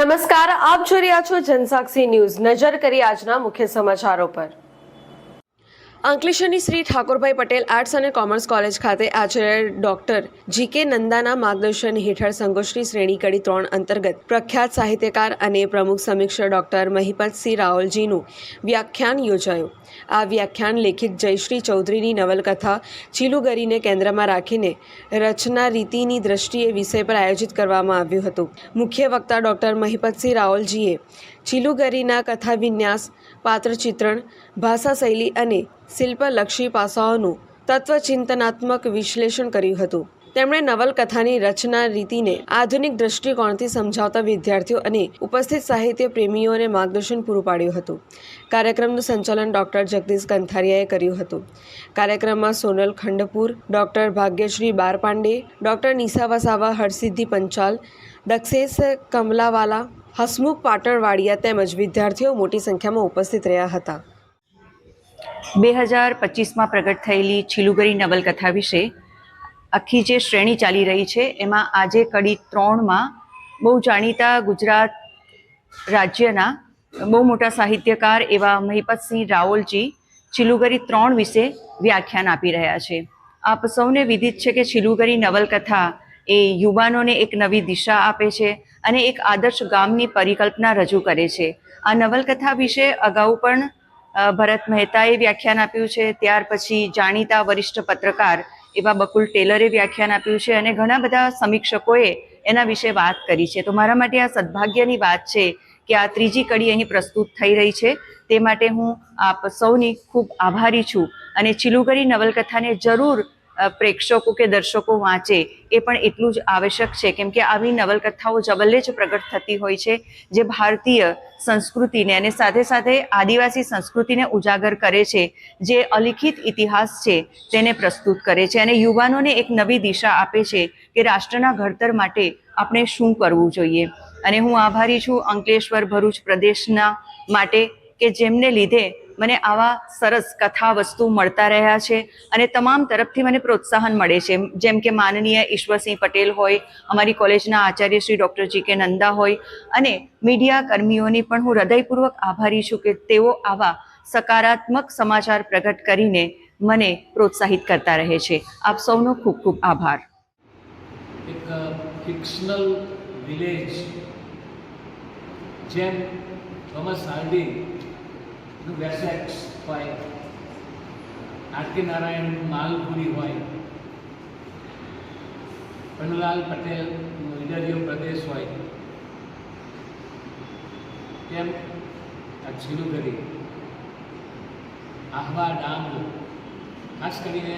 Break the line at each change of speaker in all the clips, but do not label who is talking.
નમસ્કાર, આપ જોઈ રહ્યા છો જનસાક્ષી ન્યૂઝ। નજર કરી આજના મુખ્ય સમાચારો પર। અંકલેશ્વરની શ્રી ઠાકોરભાઈ પટેલ આર્ટ્સ અને કોમર્સ કોલેજ ખાતે આચાર્ય ડોક્ટર જી.કે. નંદાના માર્ગદર્શન હેઠળ સંગોષ્ઠી શ્રેણી કડી 3 અંતર્ગત પ્રખ્યાત સાહિત્યકાર અને પ્રમુખ સમીક્ષક ડોક્ટર મહિપતસિંહ રાઓલજીનું વ્યાખ્યાન યોજાયું। આ વ્યાખ્યાન લેખિત જયશ્રી ચૌધરીની નવલકથા ચીલુગરીને કેન્દ્રમાં રાખીને રચના રીતિની દ્રષ્ટિએ વિષય પર આયોજિત કરવામાં આવ્યું હતું। મુખ્ય વક્તા ડોક્ટર મહિપતસિંહ રાઓલજીએ ચીલુગરીના કથા વિન્યાસ, પાત્ર ચિત્રણ, ભાષા શૈલી અને શિલ્પલક્ષી પાસાઓનું તત્વચિંતનાત્મક વિશ્લેષણ કર્યું હતું। તેમણે નવલકથાની રચના રીતિને આધુનિક દૃષ્ટિકોણથી સમજાવતા વિદ્યાર્થીઓ અને ઉપસ્થિત સાહિત્ય પ્રેમીઓને માર્ગદર્શન પૂરું પાડ્યું હતું। કાર્યક્રમનું સંચાલન ડોક્ટર જગદીશ કંથારિયાએ કર્યું હતું। કાર્યક્રમમાં સોનલ ખંડપુર, ડોક્ટર ભાગ્યશ્રી બારપાંડે, ડોક્ટર નિશા વસાવા, હરસિદ્ધિ પંચાલ, દક્ષેશ કમલાવાલા, હસમુખ પાટણવાડિયા તેમજ વિદ્યાર્થીઓ મોટી સંખ્યામાં ઉપસ્થિત રહ્યા હતા।
2025માં પ્રગટ થયેલી ચીલુગરી નવલકથા વિશે આખી જે શ્રેણી ચાલી રહી છે એમાં આજે કડી 3માં બહુ જાણીતા ગુજરાત રાજ્યના બહુ મોટા સાહિત્યકાર એવા મહિપતસિંહ રાઓલજી ચીલુગરી 3 વિશે વ્યાખ્યાન આપી રહ્યા છે। આપ સૌને વિદિત છે કે ચીલુગરી નવલકથા એ યુવાનોને એક નવી દિશા આપે છે અને એક આદર્શ ગામની પરિકલ્પના રજૂ કરે છે। આ નવલકથા વિશે અગાઉ પણ ભરત મહેતાએ વ્યાખ્યાન આપ્યું છે, ત્યાર પછી જાણીતા વરિષ્ઠ પત્રકાર એવા બકુલ ટેલરે વ્યાખ્યાન આપ્યું છે અને ઘણા બધા સમીક્ષકોએ એના વિશે વાત કરી છે। તો મારા માટે આ સદભાગ્યની વાત છે કે આ ત્રીજી કડી અહીં પ્રસ્તુત થઈ રહી છે, તે માટે હું આપ સૌની ખૂબ આભારી છું અને ચીલુગરી નવલકથાને જરૂર પ્રેક્ષકો કે દર્શકો વાંચે એ પણ એટલું જ આવશ્યક છે, કેમ કે આવી નવલકથાઓ જબલ્લે જ પ્રગટ થતી હોય છે જે ભારતીય સંસ્કૃતિને અને સાથે સાથે આદિવાસી સંસ્કૃતિને ઉજાગર કરે છે, જે અલિખિત ઇતિહાસ છે તેને પ્રસ્તુત કરે છે અને યુવાનોને એક નવી દિશા આપે છે કે રાષ્ટ્રના ઘડતર માટે આપણે શું કરવું જોઈએ। અને હું આભારી છું અંકલેશ્વર ભરૂચ પ્રદેશના માટે કે જેમને લીધે મને આવા સરસ કથા વસ્તુ મળતા રહ્યા છે અને તમામ તરફથી મને પ્રોત્સાહન મળે છે, જેમ કે માનનીય ઈશ્વરસિંહ પટેલ હોય, અમારી કોલેજના આચાર્ય શ્રી ડૉક્ટર જી.કે. નંદા હોય અને મીડિયા કર્મીઓની પણ હું હૃદયપૂર્વક આભારી છું કે તેઓ આવા સકારાત્મક સમાચાર પ્રગટ કરીને મને પ્રોત્સાહિત કરતા રહે છે। આપ સૌનો ખૂબ ખૂબ આભાર।
એક ફિક્શનલ વિલેજ જેમ થોમસ હાર્ડીનું વેસેક્સ હોય, આર.કે. નારાયણનું માલપુરી હોય, પન્નાલાલ પટેલનું ઈડરિયો પ્રદેશ હોય, તેમ આ ચીલુગરી, આહવા ડાંગ, ખાસ કરીને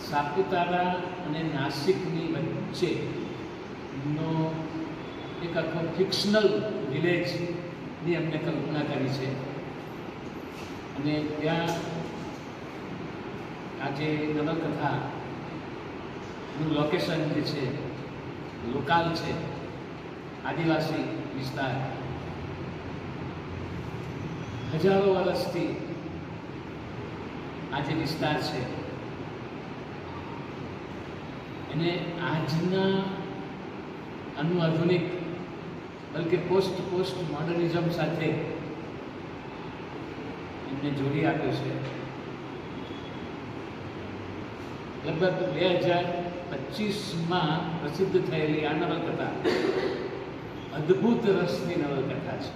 સાપુતારા અને નાસિકની વચ્ચેનો એક આખો ફિક્શનલ વિલેજની અમને કલ્પના કરી છે અને ત્યાં આજે નવલકથાનું લોકેશન જે છે લોકાલ છે, આદિવાસી વિસ્તાર, હજારો વર્ષથી આ જે વિસ્તાર છે એને આજના આધુનિક બલકે પોસ્ટ મોડર્નિઝમ સાથે એમને જોડી આપ્યો છે। લગભગ 2025માં પ્રસિદ્ધ થયેલી આ નવલકથા અદ્ભુત રસની નવલકથા છે।